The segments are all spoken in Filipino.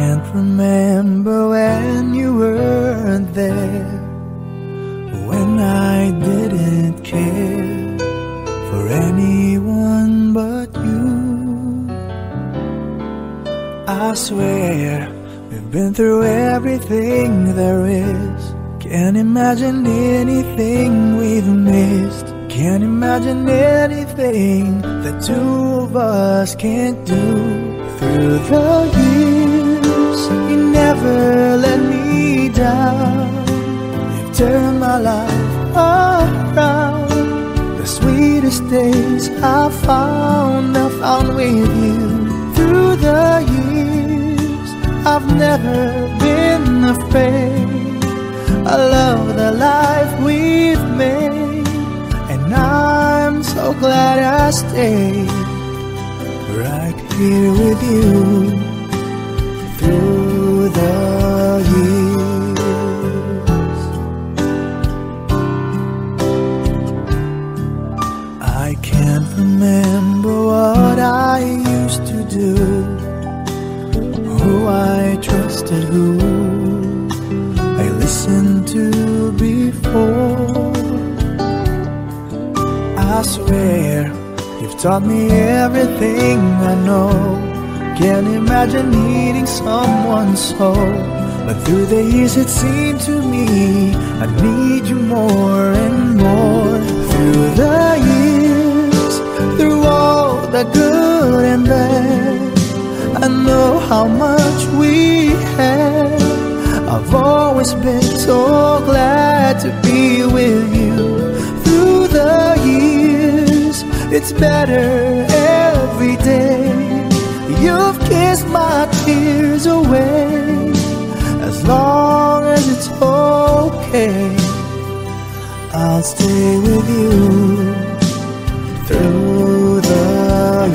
can't remember when you weren't there, when I didn't care for anyone but you. I swear we've been through everything there is. Can't imagine anything we've missed. Can't imagine anything the two of us can't do. Through the years, you never let me down. You've turned my life around. The sweetest days I found with you. Through the years, I've never been afraid. I love the life we've made, and I'm so glad I stayed right here with you through the years. I can't remember what I used to do, who I trusted, who I listened to before. I swear you've taught me everything I know. Can't imagine needing someone so, but through the years it seemed to me I need you more and more. Through the years, through all the good and bad, I know how much we had. I've always been so glad to be with you. Through the years, it's better every day. You've kissed my tears away. As long as it's okay, I'll stay with you through the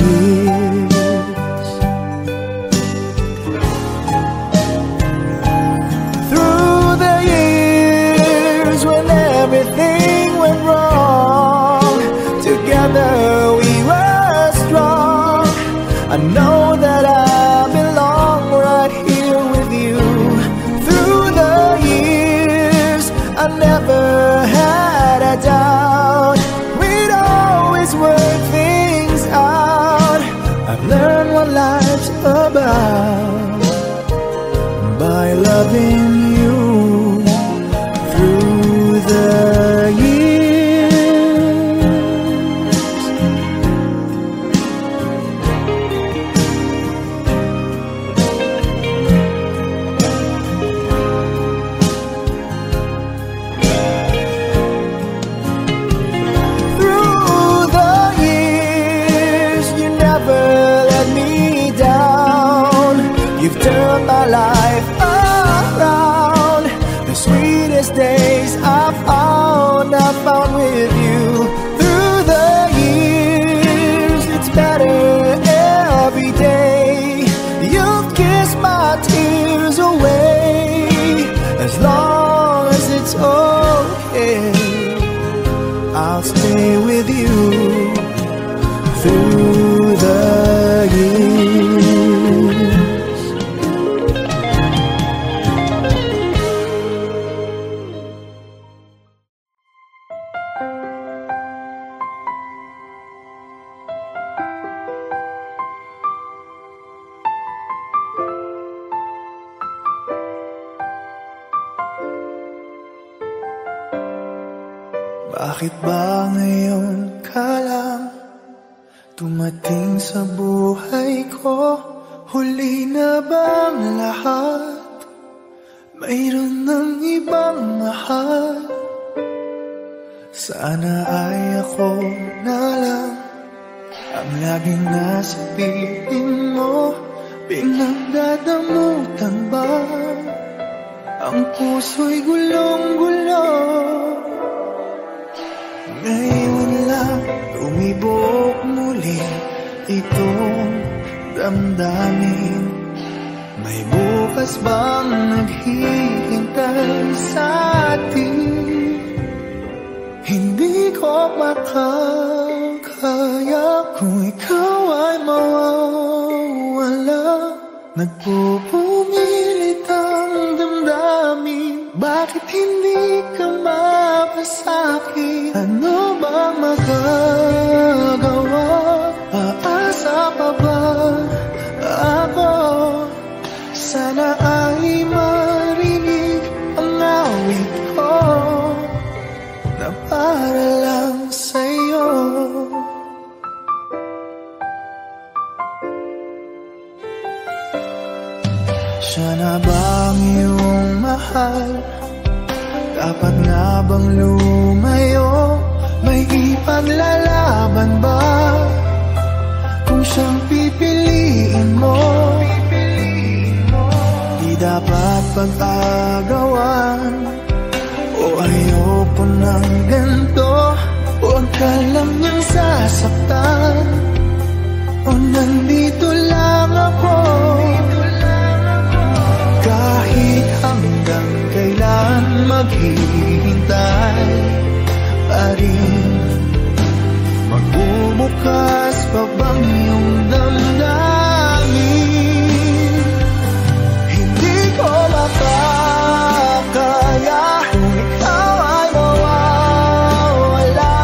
years. Through the years when everything went wrong, together we were strong. I know that I belong right here with you. Through the years, I never had a doubt. We'd always work things out. I've learned what life's about by loving you through the years. Turned my life around. The sweetest days I found with you. Through the years, it's better every day. You've kissed my tears away. As long as it's okay, I'll stay with you through the years. Bakit ba ngayon ka lang tumating sa buhay ko? Huli na bang lahat? Mayroon ng ibang mahal? Sana ay ako na lang ang laging nasa piling mo. Pinagdadamutan ba ang puso'y gulong-gulo? Ngayon lang umibok muli itong damdamin. May bukas bang naghihintay sa atin? Hindi ko makakaya kung ikaw ay mawawala. Nagpupumilit ang damdamin, bakit hindi ka mapasakit? Ano bang magagawa? Aasa pa ba ako? Sana ay marinig ang awit ko na para lang sa'yo. Siya na bang iyong mahal? Dapat nga bang lumayo? May ipaglalaban ba? Kung siyang pipiliin mo, di dapat pag-agawan. O ayoko ng ganito, huwag ka lang niyang sasaktan. O nandito lang ako, kahit hanggang kailan maghihintay pa rin. Magbubukas pa bang iyong damdamin? Hindi ko makakaya kung ikaw ay mawawala.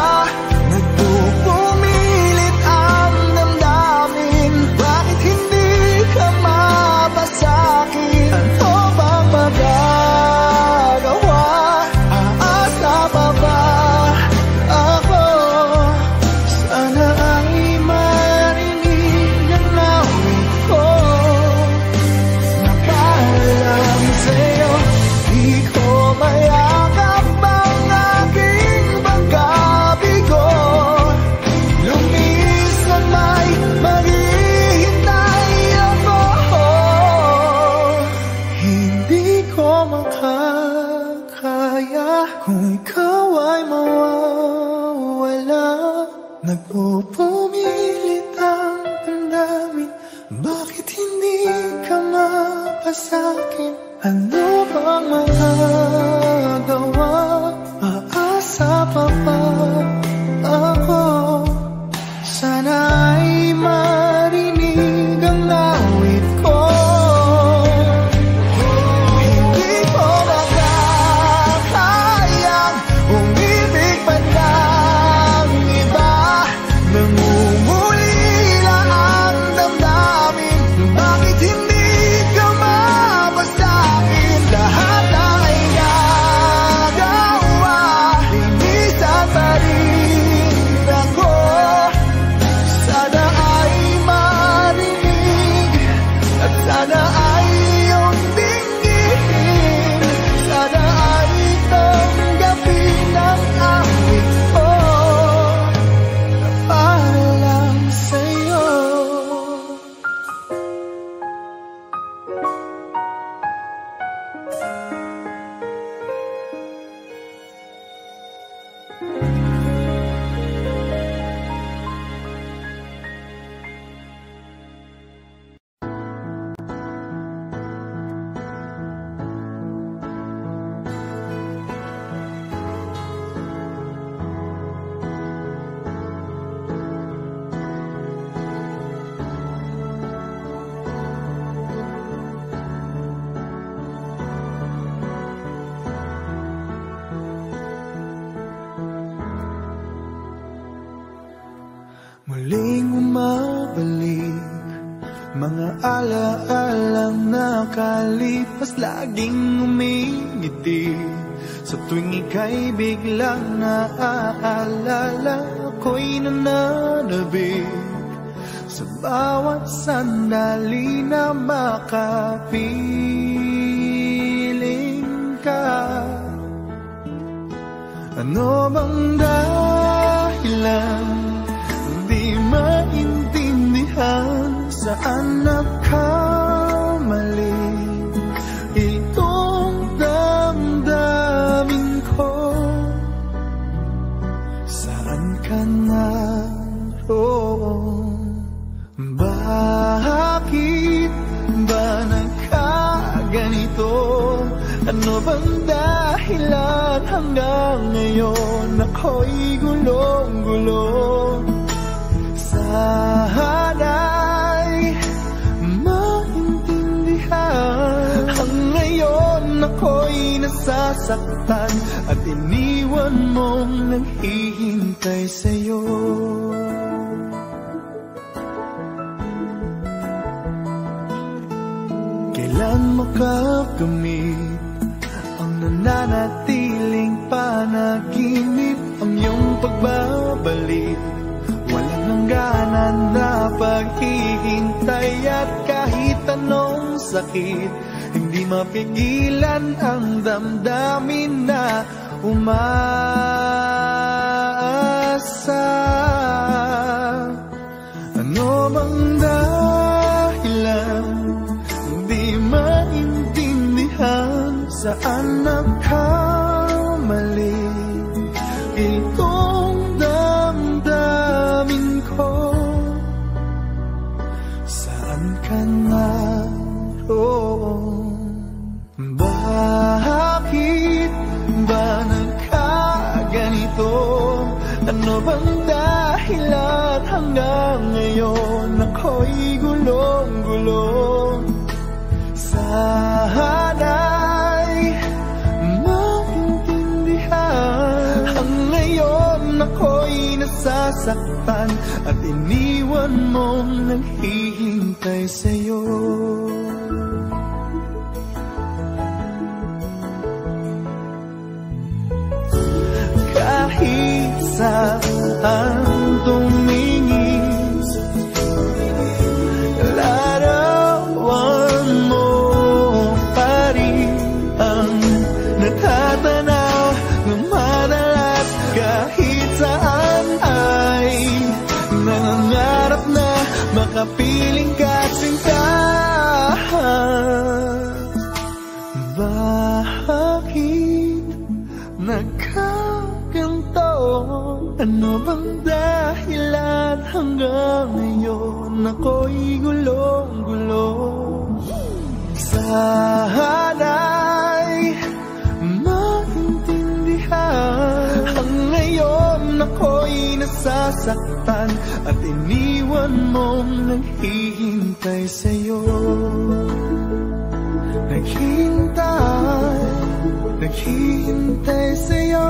Nagpupumilit ang damdamin, bakit hindi ka mapasakit? Ano bang magagawa? Aasa pa ba ako? Sana ay marinig ang awit ko na para lang sa'yo. Di ko mayakap ang aking pagkabigo. Lumis na may maghihintay ako. Hindi ko makakaya kung ikaw ay mawawala. Nagpupumilit ang damdamin, bakit hindi ka mapasakin? Ano bang magagawa? Aasa pa ba ako? Sana ay marinig ang awit ko. Hindi ko makakayang umibig pa ng iba. Nangungulila ang damdamin, bakit hindi ka mapasakin? Lahat ay nagawa, linisan pa rin ako. Sana ay marinig at sana ay iyong tingin. Sana ay tanggapin ang awit ko na para lang sa'yo. Muling umabalik mga alaalang nakalipas, laging umingiti sa tuwing ika'y biglang naaalala. Ako'y nananabik sa bawat sandali na makapiling ka. Ano bang dahilan? Di maintindihan saan nagkamali itong damdamin ko. Saan ka naroon? Bakit ba nagkaganito? Ano bang dahilan hanggang ngayon ako'y gulong-gulong? Sana'y maintindihan ako'y nasasaktan at iniwan mong naghihintay sa'yo. Kailan makakamit ang nananatiling panaginip, ang iyong pagbabalik? Walang hangganan na paghihintay at kahit anong sakit, hindi mapigilan ang damdamin na umaasa. Ano bang dahilan? Hindi maintindihan saan nagkamali itong damdamin ko. Saan ka naroon? Bakit ba nagkaganito? Ano bang dahilan hanggang ngayon ako'y gulong-gulong? Sana'y maintindihan, ang ngayon ako'y nasasaktan at iniwan mong naghihintay sa'yo. Kahit saan tumingin, larawan mo pa rin ang natatanaw ng madalas. Kahit saan ay nangangarap na makapiling ka sinta. Bakit nagkaganto? Ano bang dahilan hanggang ngayon ako'y gulong-gulong? Sana'y maintindihan, ang ngayon ako'y nasasaktan at iniwan mong naghihintay sa'yo. Naghihintay sa'yo.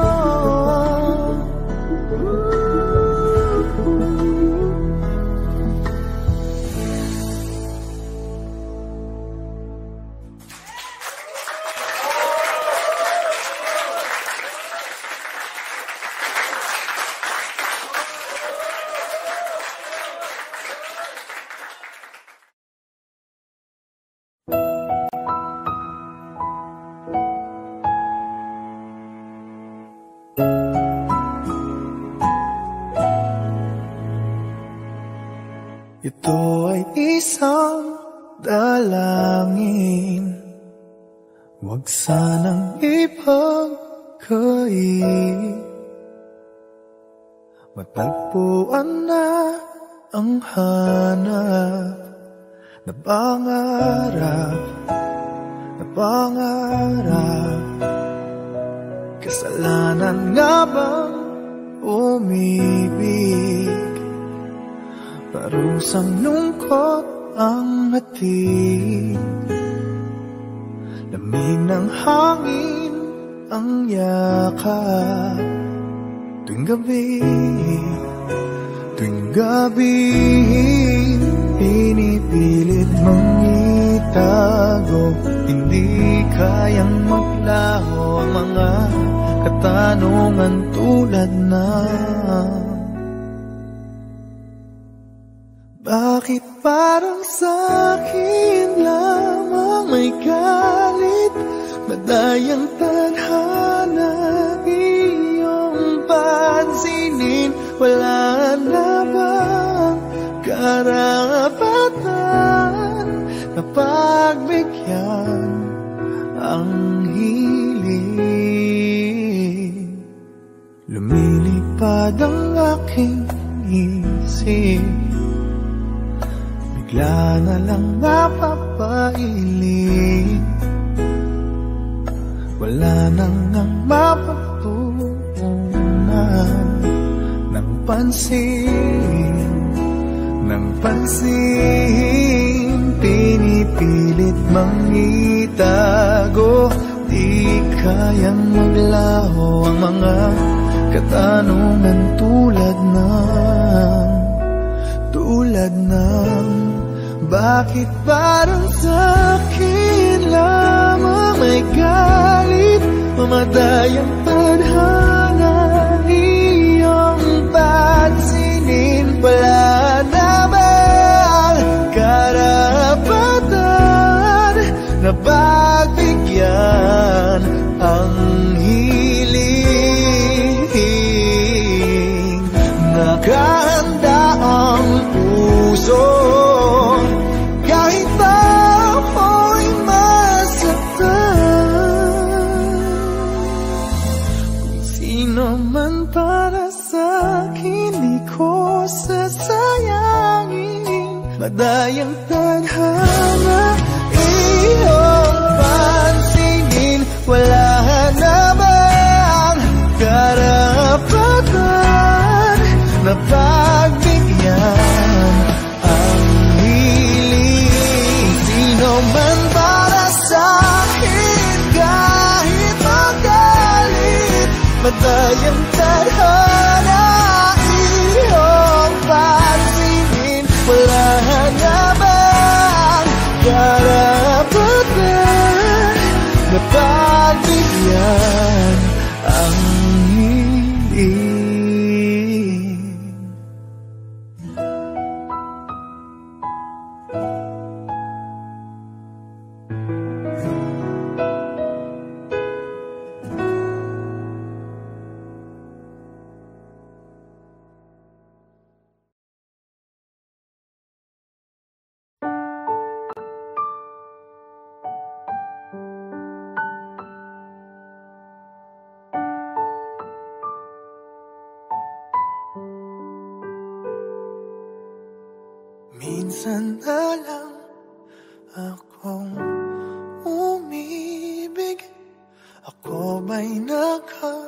Ito ay isang dalangin, huwag sanang ipagkait. Matagpuan na ang hanap na pangarap. Kasalanan nga bang umibig? Parusang lungkot ang hatid, lamig ng hangin ang yakap. Tuwing gabi, pinipilit mong itago. Hindi kayang maglaho ang mga katanungan tulad na: bakit parang sa'kin lamang may galit? Madayang tadhana iyong pansinin. Wala na bang karapatan na pagbigyan ang hiling? Lumilipad ang aking isip, bigla na lang napapailing. Wala nang ang mapatutunan ng pansin, pinipilit mang itago. di kayang maglaho ang mga katanungan tulad ng bakit parang sa'kin lamang may galit, mamatay ang tadhana, iyong pansinin, wala na bang karapatan na pagbigyan ang hiling? Nakahanda ang puso kahit pa ako'y masaktan. Kung sino man para sa'kin di ko sasayangin, madayang tadhana, iyong pansinin, wala na bang karapatan na pagbigyan ang hiling? Sino man para sa'kin kahit magalit, madayang tadhana, iyong pansinin, wala na bang karapatan na pagbigyan ang hiling? Minsan na lang akong umibig, ako ba'y nagkamali?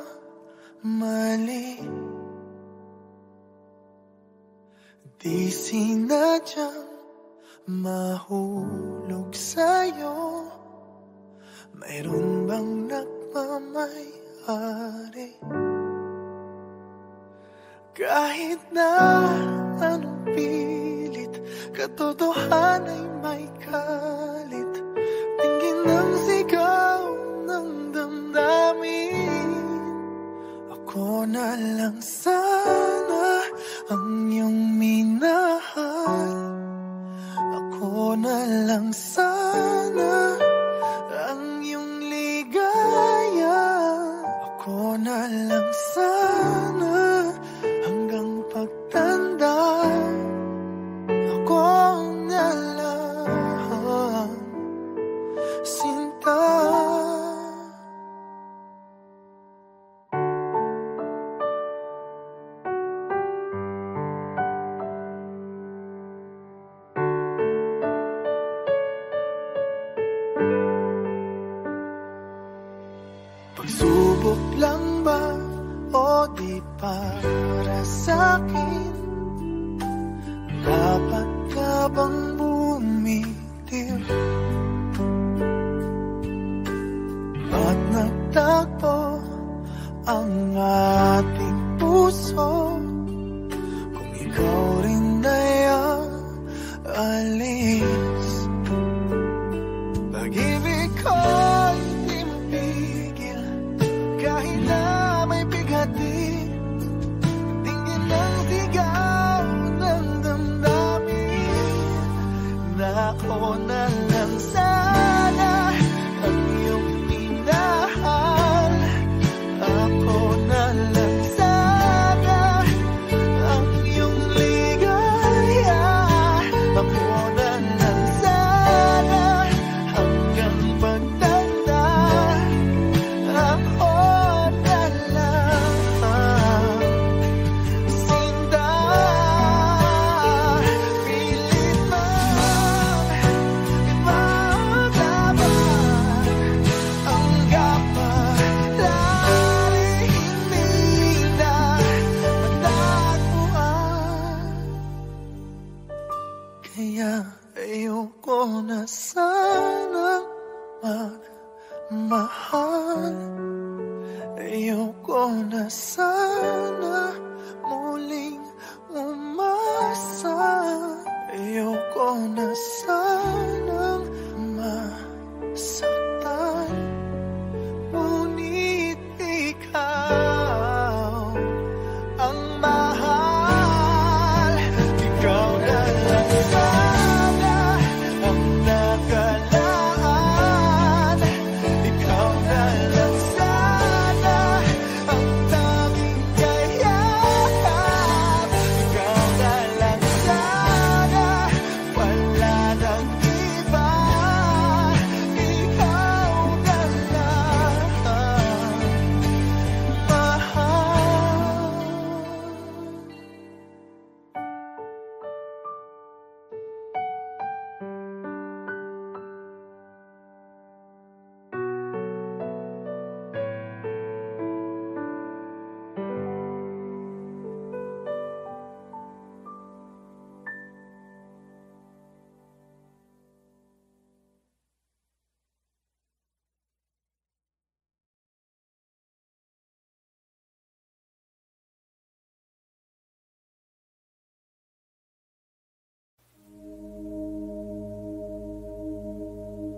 Di sinadyang mahulog sa'yo, mayroon bang nagmamayari? Kahit na anong pilit, katotohanan ay may kalit, tingin ng sigaw ng damdamin. Ako na lang sana ang iyong minahal, ako na lang sana ang iyong ligaya, ako na lang sana hanggang pagtanda, ako na lang, sinta. Pagsubok lang ba o di para sa'kin? Dapat ka bang bumitiw at nagtagpo ang ating puso? Kung ikaw rin ay alis, pag-ibig ko'y di mapigil kahit na may bigatin, tingin ng sigaw ng damdamin, na ako na lang sana ang iyong minahal, ako na lang sana ang iyong ligaya, ako na lang sana hanggang pagtanda, ako na lang, sinta. Pilit man ipaglaban ang kapalaran, hindi na matagpuan. Kaya ayoko na sana mahal. Ayoko na sana muling umasa. Ayoko na sanang masaktan, ngunit ikaw ang mahal. Ikaw na lang sana ang nakalaan. Ikaw na lang sana ang tanging kayakap. Ikaw na lang sana, wala nang iba. Ikaw na lang mahal.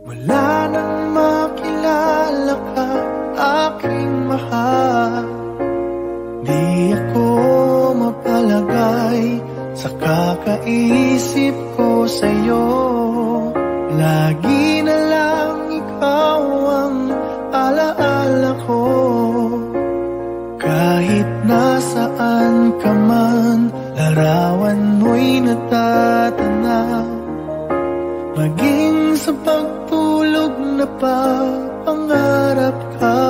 Wala nang makilala ka, aking mahal. Di ako mapalagay sa kakaisip ko sa'yo. Lagi na lang ikaw ang alaala ko. Kahit nasaan ka man, larawan mo'y natatanaw. Maging sa pagtulog na pangarap ka,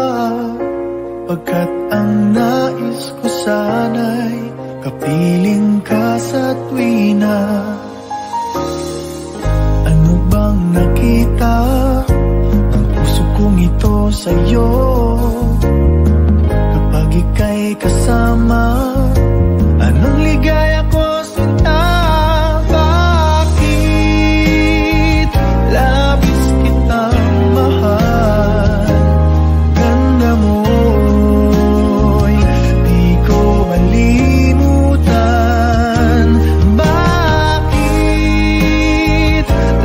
pagkat ang nais ko sana'y kapiling ka sa tuwina. Ano bang nakita ng puso kong ito sa'yo? Kapag ika'y kasama, anong ligaya ko sinta? Labis kitang mahal, ganda mo'y di ko malimutan. Bakit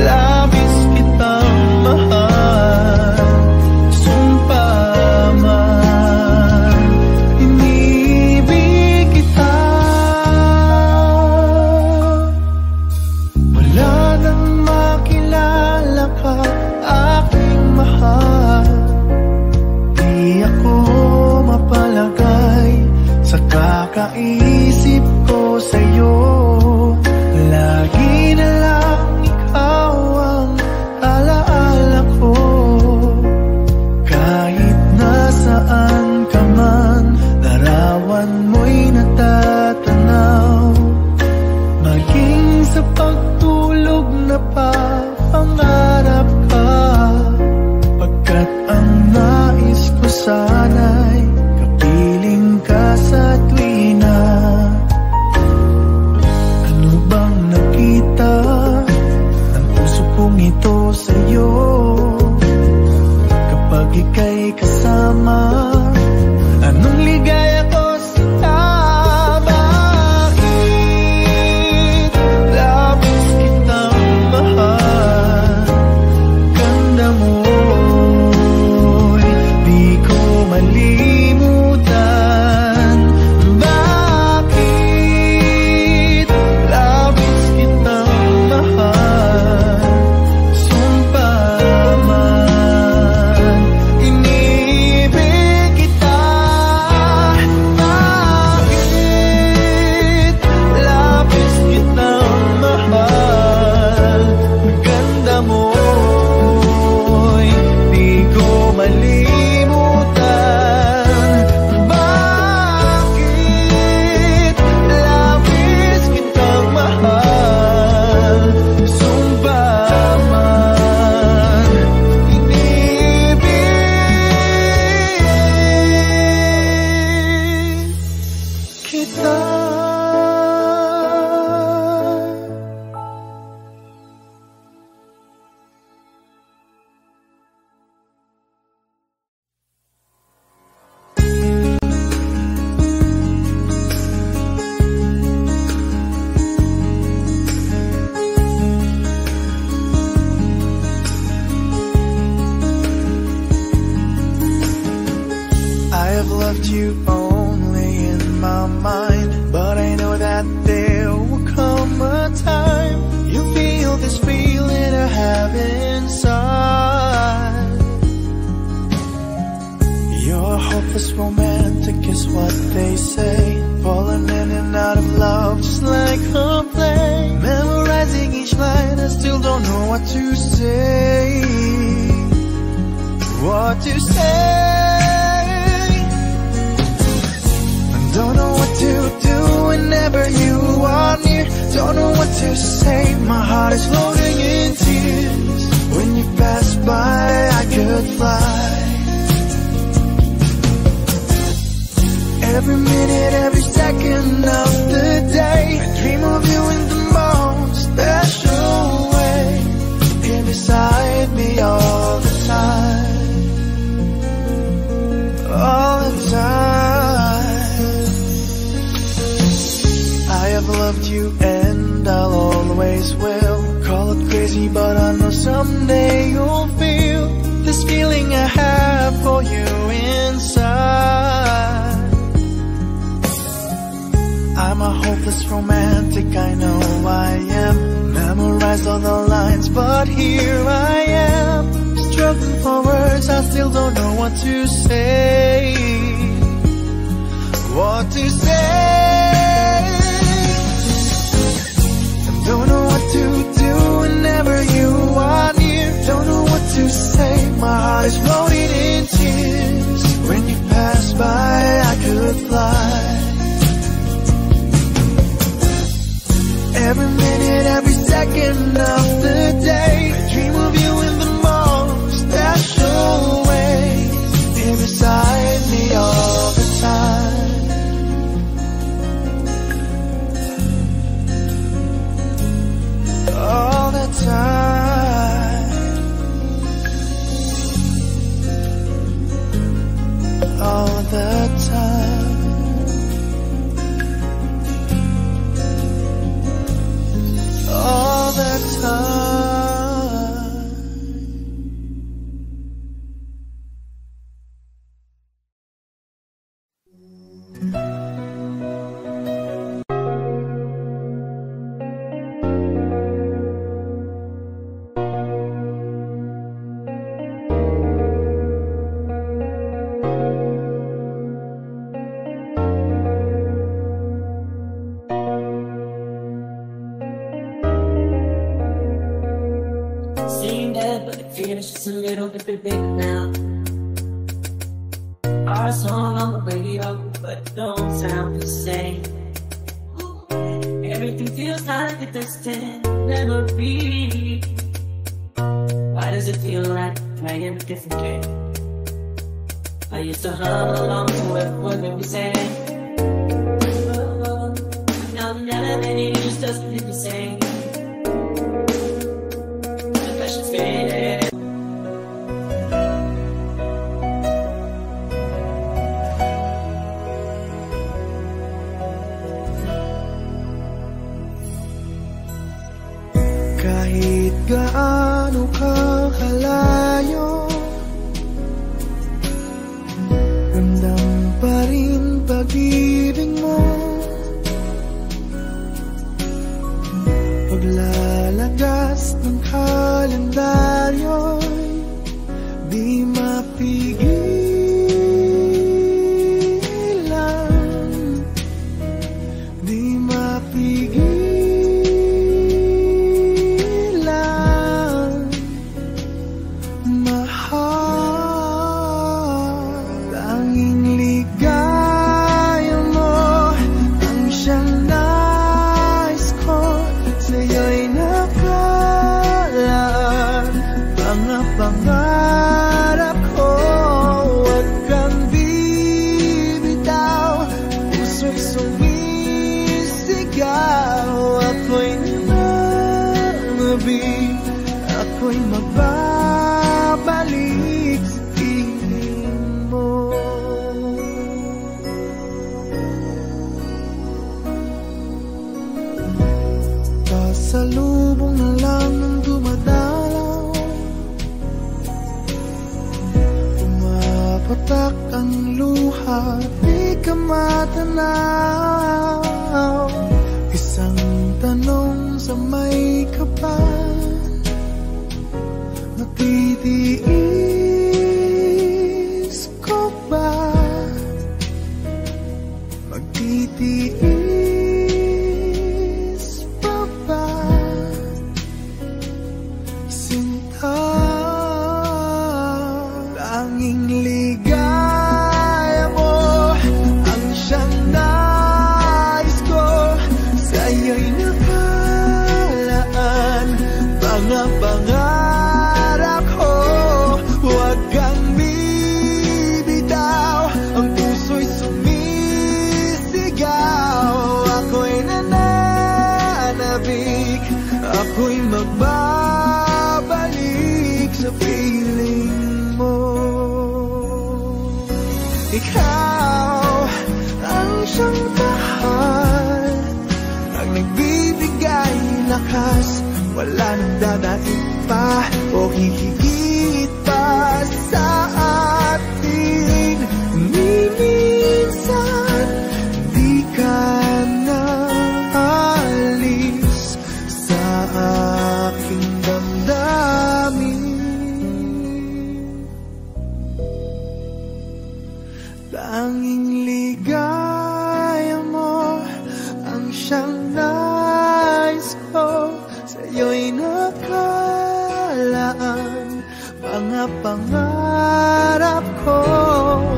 labis kitang mahal? Sumpa man, inibig kita. Wala nang makilala ka, aking mahal. Di ako mapalagay sa kakaisip ko sa'yo. Lagi na lang ikaw ang alaala ko. Kahit nasaan ka man, larawan mo'y natatanaw. Maging sa pagtulog na pangarap ka, pagkat ang nais ko sana'y kapiling ka sa tuwina. Ano bang nakita ng puso kong ito sa'yo? Kapag ika'y kasama, anong ligaya ko sinta? Bakit labis kitang mahal? Ganda mo'y di ko malimutan. Bakit labis kitang mahal? Sumpa man, inibig loved you only in my mind, but I know that there will come a time you feel this feeling I have inside. You're hopeless romantic is what they say, falling in and out of love just like a play. Memorizing each line, I still don't know what to say. What to say? I don't know what to do whenever you are near. Don't know what to say, my heart is floating in tears. When you pass by, I could fly. Every minute, every second of the day, I dream of you in the most special way. Here beside me all the time, all the time. I have loved you and I'll always will. Call it crazy, but I know someday you'll feel this feeling I have for you inside. I'm a hopeless romantic, I know I am. Memorized all the lines, but here I am, struggling for words, I still don't know what to say. What to say? I don't know what to do whenever you are near. Don't know what to say, my heart is floating in tears. When you pass by, I could fly. Every minute, every second of the day, I dream of you in the most special way. Here beside me all the time, all the time, all the time. All the time. Just a little bit bigger now. Our song on the radio, but don't sound the same. Everything feels like a distant memory. Why does it feel like playing a different game? I used to hum along to it when we sang. Now the melody just doesn't hit the same. The passion's faded. Kahit gaano ka kalayo, ramdam pa rin pag-ibig mo. Paglalagas ng kalendaryo'y di mapigilan, di mapigilan. Pangarap ko utak ang luha, di ka matanaw. Isang tanong sa may kapan, magtitiis ko ba? Magtitiis pa ba? Sinta, tanging ligaya mo ang siyang nais ko. Sa'yo'y nakalaan mga pangarap ko. Huwag kang bibitaw, ang puso'y sumisigaw. Ako'y nananabik, ako'y magbabalik sa piling mo. Ikaw ang siyang mahal, ang nagbibigay lakas. Wala nang dadaig pa o hihigit pa sa atin. Ni minsan di ka na alis sa aking damdamin. Tanging ligaya mo ang siyang nais ko. Sa'yo'y nakalaan mga pangarap ko.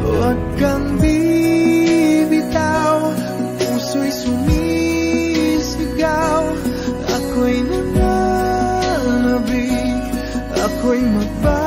Huwag kang bibitaw, ang puso'y sumisigaw. Ako'y nananabik, ako'y magbabalik